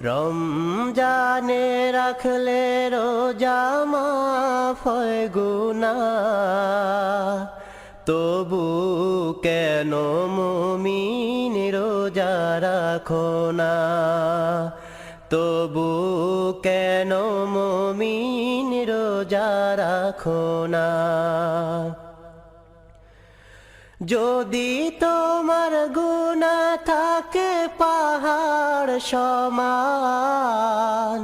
রমজানে রাখলে রোজা মাফ হয় গুনাহ, তবু কেন মুমিন রোজা রাখো না? তবু কেন মুমিন রোজা রাখো না? যদি তোমার গুনাহ থাকে পাহাড় সমান,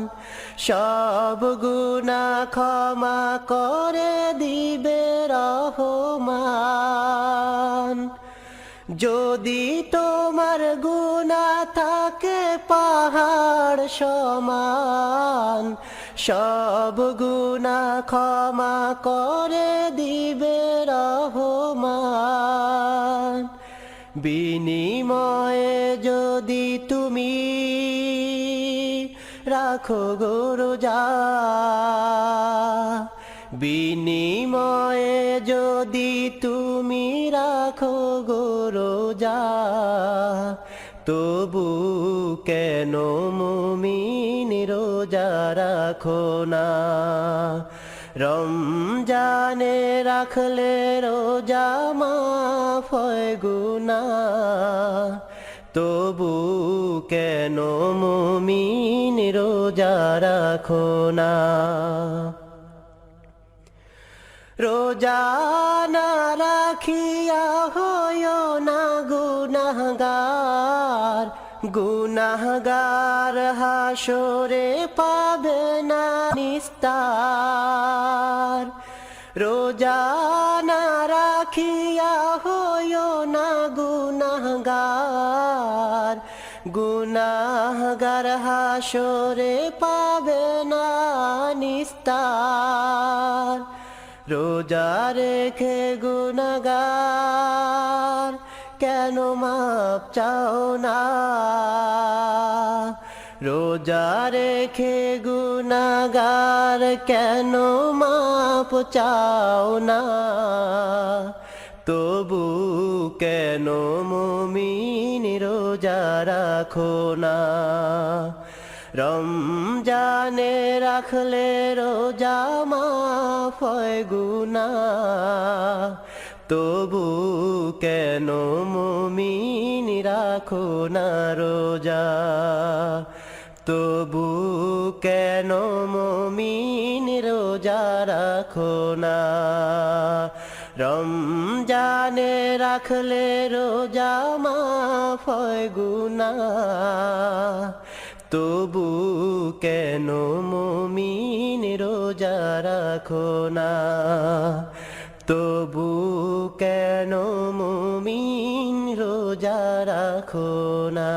সব গুনাহ ক্ষমা করে দিবে রহমান। যদি তোমার গুনাহ থাকে পাহাড় সমান, সব গুনাহ ক্ষমা করে দিবে রহমান। বিনিময়ে যদি তুমি রাখো গো রোজা, বিনিময়ে যদি তুমি রাখো গো রোজা, তবু কেন মুমিন রোজা রাখো না? রমজানে রাখলে রোজা মাফ হয় গুনাহ, তবু কেন মুমিন রোজা রাখো না? রোজা না রাখিয়া হয়ো না গুনাহগার, গুনাহগার হাসরে পাবে না নিস্তার। রোজা না রাখিয়া হয়ো না গুনাহগার, গুনাহগার হাসরে পাবে না নিস্তার। রোজা রেখে গুনাহগার কেন মাপ চাও না? রোজা রেখে গুনাহগার কেন মাপ চাও না? তবু কেন মুমিন রোজা রাখো না? রমজানে রাখলে রোজা মাফ হয় গুনাহ, তবু কেন মুমিন রাখো না রোজা? তবু কেন মুমিন রোজা রাখো না? রমজানে রাখলে রোজা মাফ হয় গুনাহ, তবু কেন মুমিন রোজা রাখো না? তবু কেন মুমিন রোজা রাখো না?